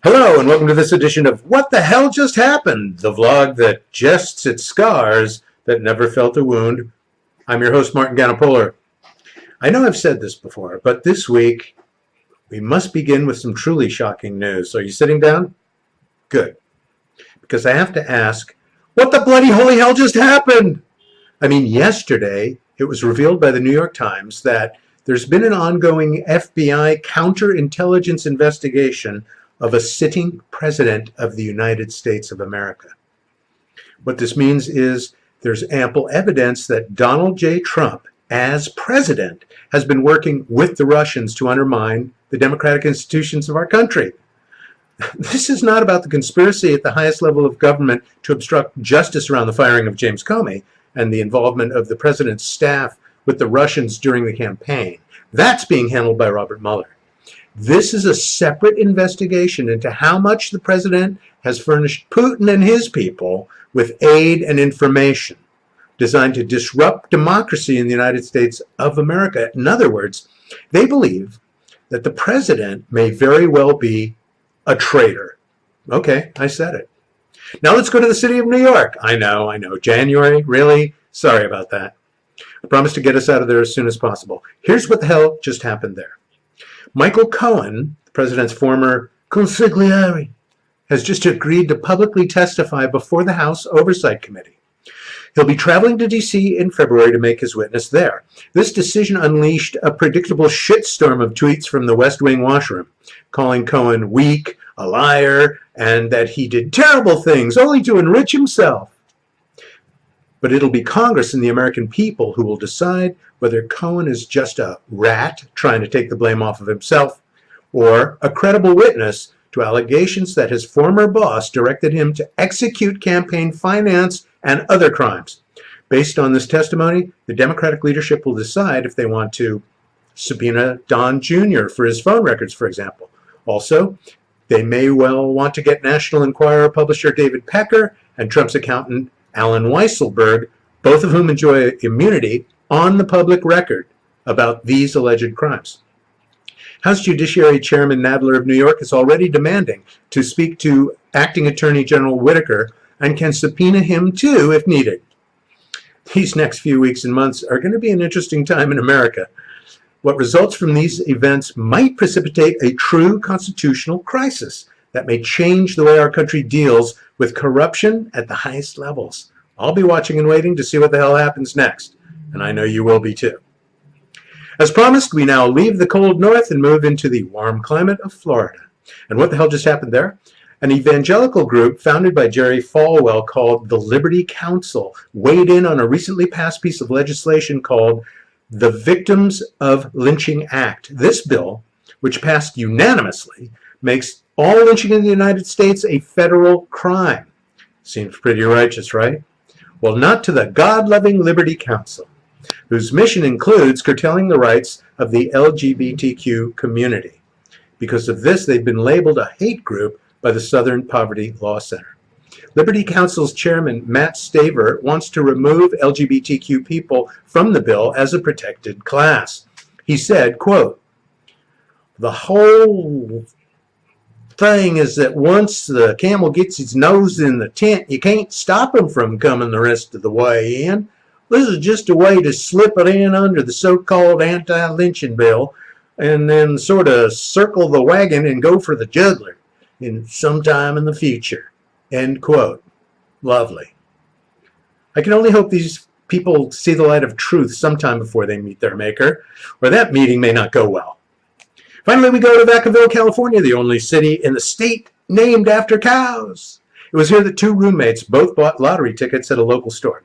Hello, and welcome to this edition of What the Hell Just Happened, the vlog that jests at scars that never felt a wound. I'm your host, Martin Ganapolar. I know I've said this before, but this week we must begin with some truly shocking news. Are you sitting down? Good. Because I have to ask, what the bloody holy hell just happened? I mean, yesterday it was revealed by the New York Times that there's been an ongoing FBI counterintelligence investigation of a sitting president of the United States of America. What this means is there's ample evidence that Donald J. Trump, as president, has been working with the Russians to undermine the democratic institutions of our country. This is not about the conspiracy at the highest level of government to obstruct justice around the firing of James Comey and the involvement of the president's staff with the Russians during the campaign. That's being handled by Robert Mueller. This is a separate investigation into how much the president has furnished Putin and his people with aid and information designed to disrupt democracy in the United States of America. In other words, they believe that the president may very well be a traitor. Okay, I said it. Now let's go to the city of New York. I know. January? Really? Sorry about that. I promise to get us out of there as soon as possible. Here's what the hell just happened there. Michael Cohen, the president's former consigliere, has just agreed to publicly testify before the House Oversight Committee. He'll be traveling to D.C. in February to make his witness there. This decision unleashed a predictable shitstorm of tweets from the West Wing washroom, calling Cohen weak, a liar, and that he did terrible things only to enrich himself. But it'll be Congress and the American people who will decide whether Cohen is just a rat trying to take the blame off of himself or a credible witness to allegations that his former boss directed him to execute campaign finance and other crimes. Based on this testimony, the Democratic leadership will decide if they want to subpoena Don Jr. for his phone records, for example. Also, they may well want to get National Enquirer publisher David Pecker and Trump's accountant Alan Weisselberg, both of whom enjoy immunity, on the public record about these alleged crimes. House Judiciary Chairman Nadler of New York is already demanding to speak to Acting Attorney General Whitaker and can subpoena him too if needed. These next few weeks and months are going to be an interesting time in America. What results from these events might precipitate a true constitutional crisis that may change the way our country deals with corruption at the highest levels. I'll be watching and waiting to see what the hell happens next, and I know you will be too. As promised, we now leave the cold north and move into the warm climate of Florida. And what the hell just happened there? An evangelical group founded by Jerry Falwell called the Liberty Council weighed in on a recently passed piece of legislation called the Victims of Lynching Act. This bill, which passed unanimously, makes all lynching in the United States a federal crime. Seems pretty righteous, right? Well, not to the God-loving Liberty Council, whose mission includes curtailing the rights of the LGBTQ community. Because of this, they've been labeled a hate group by the Southern Poverty Law Center. Liberty Council's chairman, Matt Staver, wants to remove LGBTQ people from the bill as a protected class. He said, quote, "The whole thing is that once the camel gets his nose in the tent, you can't stop him from coming the rest of the way in. This is just a way to slip it in under the so-called anti-lynching bill and then sort of circle the wagon and go for the jugular in sometime in the future." End quote. Lovely. I can only hope these people see the light of truth sometime before they meet their maker, or that meeting may not go well. Finally, we go to Vacaville, California, the only city in the state named after cows. It was here that two roommates both bought lottery tickets at a local store.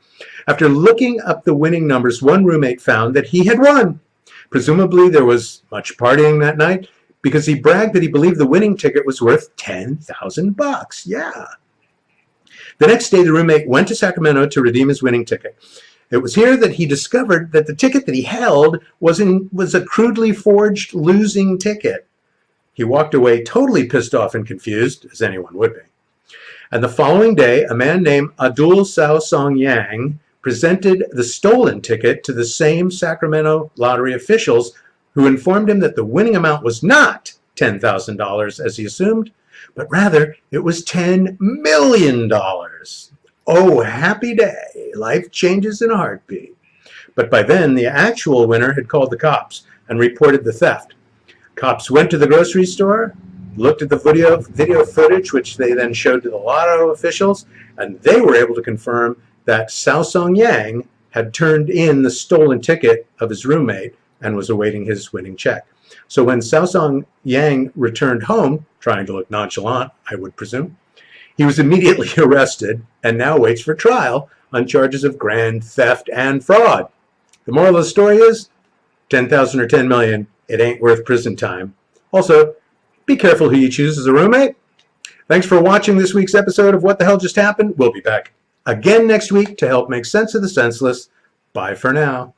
After looking up the winning numbers, one roommate found that he had won. Presumably, there was much partying that night because he bragged that he believed the winning ticket was worth $10,000. Yeah. The next day, the roommate went to Sacramento to redeem his winning ticket. It was here that he discovered that the ticket that he held was a crudely forged losing ticket. He walked away totally pissed off and confused, as anyone would be. And the following day, a man named Adul Sao Song Yang presented the stolen ticket to the same Sacramento lottery officials, who informed him that the winning amount was not $10,000 as he assumed, but rather it was $10 million. Oh, happy day. Life changes in a heartbeat. But by then, the actual winner had called the cops and reported the theft. Cops went to the grocery store, looked at the video footage, which they then showed to the lotto officials, and they were able to confirm that Cao Song Yang had turned in the stolen ticket of his roommate and was awaiting his winning check. So when Cao Song Yang returned home, trying to look nonchalant, I would presume, he was immediately arrested and now waits for trial on charges of grand theft and fraud. The moral of the story is, 10,000 or 10 million, it ain't worth prison time. Also, be careful who you choose as a roommate. Thanks for watching this week's episode of What the Hell Just Happened. We'll be back again next week to help make sense of the senseless. Bye for now.